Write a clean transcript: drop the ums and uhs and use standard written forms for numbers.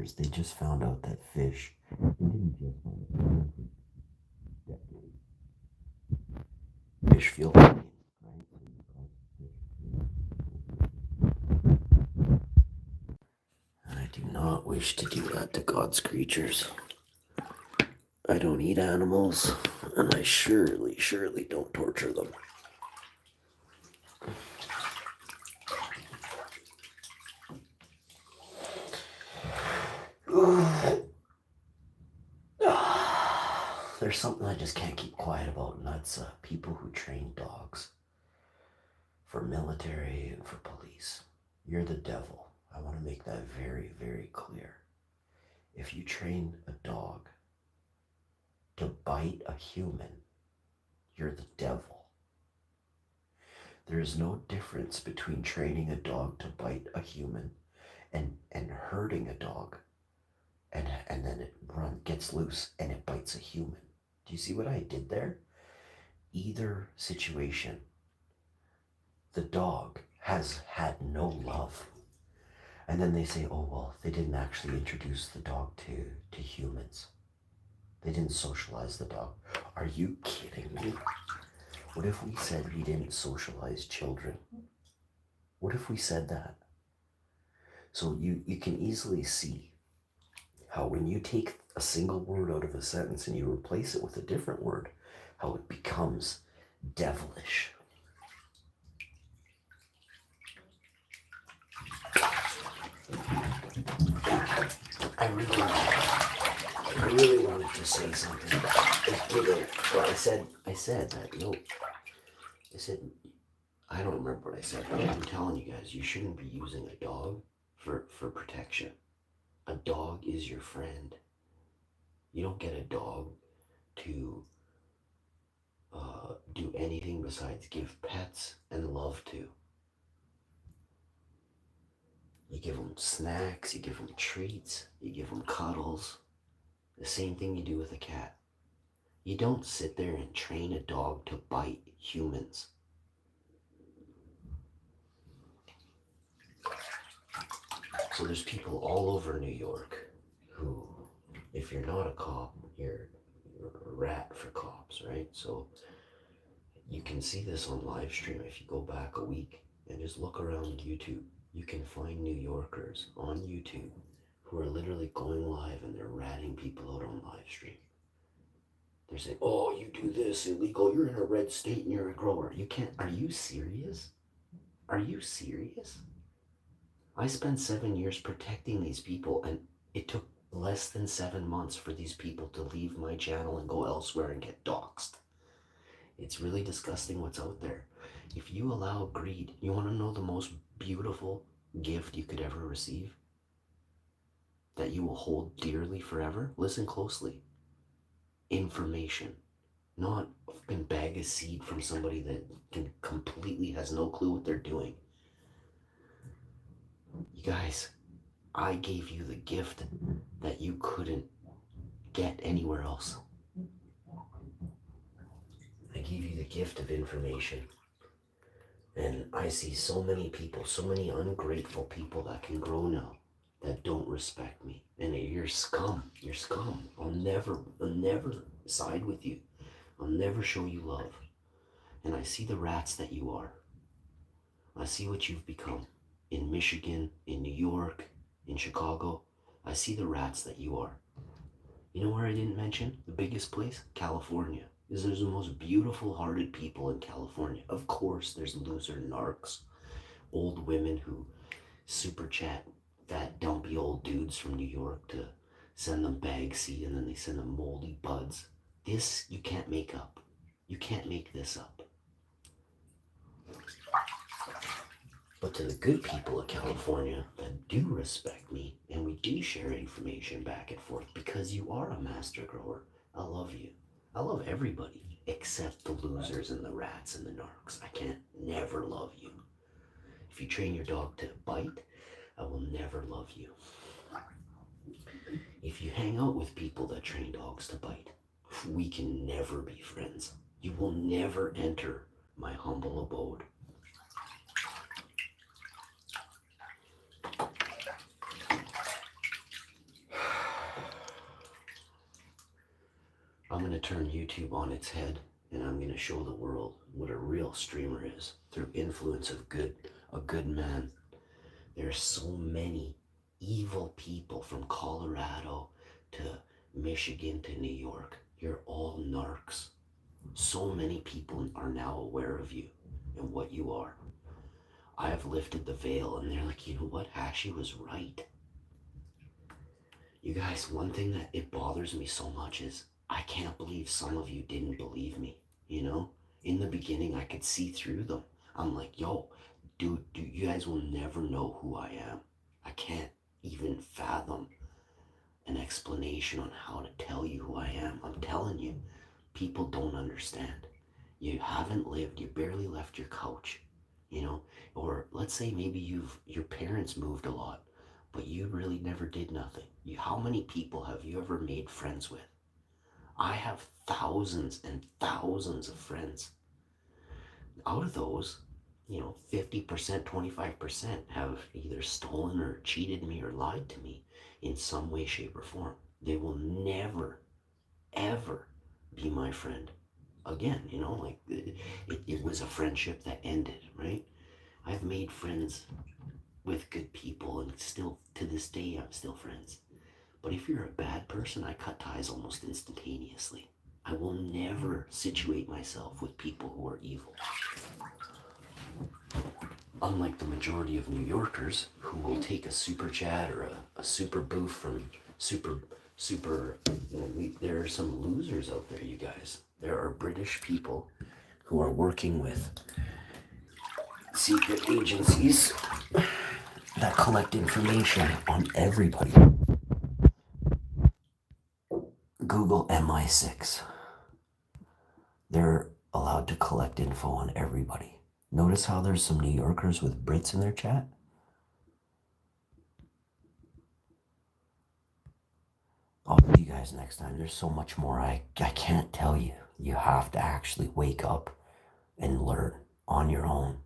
years. They just found out that fish, they didn't just find out, decades. Fish feel pain, right? So you cause fish. I do not wish to do that to God's creatures. I don't eat animals, and I surely don't torture them. There's something I just can't keep quiet about, and that's people who train dogs for military and for police. You're the devil. I want to make that very clear. If you train a dog to bite a human, you're the devil. There is no difference between training a dog to bite a human and hurting a dog and then it gets loose and it bites a human. Do you see what I did there? Either situation, the dog has had no love. And then they say, oh, well, they didn't actually introduce the dog to humans. They didn't socialize the dog. Are you kidding me? What if we said we didn't socialize children? What if we said that? So you can easily see how when you take a single word out of a sentence and you replace it with a different word, how it becomes devilish. I really wanted to say something. Well, I said that, no. I said, I don't remember what I said, but I'm telling you guys, you shouldn't be using a dog for protection. A dog is your friend. You don't get a dog to do anything besides give pets and love to. You give them snacks, you give them treats, you give them cuddles. The same thing you do with a cat. You don't sit there and train a dog to bite humans. So there's people all over New York who, if you're not a cop, you're a rat for cops, right? So you can see this on live stream. If you go back a week and just look around YouTube, you can find New Yorkers on YouTube who are literally going live and they're ratting people out on live stream. They're saying, oh, you do this illegal, you're in a red state and you're a grower. You can't, are you serious? Are you serious? I spent 7 years protecting these people, and it took less than 7 months for these people to leave my channel and go elsewhere and get doxxed. It's really disgusting what's out there. If you allow greed, you want to know the most beautiful gift you could ever receive? That you will hold dearly forever? Listen closely. Information. Not a fucking bag of seed from somebody that completely has no clue what they're doing. You guys, I gave you the gift that you couldn't get anywhere else. I gave you the gift of information. And I see so many people, so many ungrateful people that can grow now that don't respect me. And you're scum. You're scum. I'll never side with you. I'll never show you love. And I see the rats that you are. I see what you've become. In Michigan, in New York, in Chicago. I see the rats that you are. You know where I didn't mention? The biggest place? California. Because there's the most beautiful hearted people in California. Of course, there's loser narcs. Old women who super chat fat dumpy old dudes from New York to send them bag seed and then they send them moldy buds. This you can't make up. You can't make this up. But to the good people of California that do respect me and we do share information back and forth because you are a master grower, I love you. I love everybody except the losers and the rats and the narcs. I can't never love you. If you train your dog to bite, I will never love you. If you hang out with people that train dogs to bite, we can never be friends. You will never enter my humble abode. I'm going to turn YouTube on its head, and I'm going to show the world what a real streamer is through influence of a good man. There's so many evil people from Colorado to Michigan to New York. You're all narcs. So many people are now aware of you and what you are. I have lifted the veil, and they're like, you know what? Hashi was right. You guys, one thing that it bothers me so much is I can't believe some of you didn't believe me. You know, in the beginning, I could see through them. I'm like, yo, dude, you guys will never know who I am. I can't even fathom an explanation on how to tell you who I am. I'm telling you, people don't understand. You haven't lived, you barely left your couch, you know, or let's say maybe your parents moved a lot, but you really never did nothing. How many people have you ever made friends with? I have thousands and thousands of friends. Out of those, 50%, 25% have either stolen or cheated me or lied to me in some way, shape, or form. They will never, ever be my friend again. Like it was a friendship that ended, right? I've made friends with good people, and still to this day, I'm still friends. But if you're a bad person, I cut ties almost instantaneously. I will never situate myself with people who are evil. Unlike the majority of New Yorkers who will take a super chat or a super boof from super, there are some losers out there, you guys. There are British people who are working with secret agencies that collect information on everybody. Google MI6. They're allowed to collect info on everybody. Notice how there's some New Yorkers with Brits in their chat? I'll see you guys next time. There's so much more I can't tell you. You have to actually wake up and learn on your own.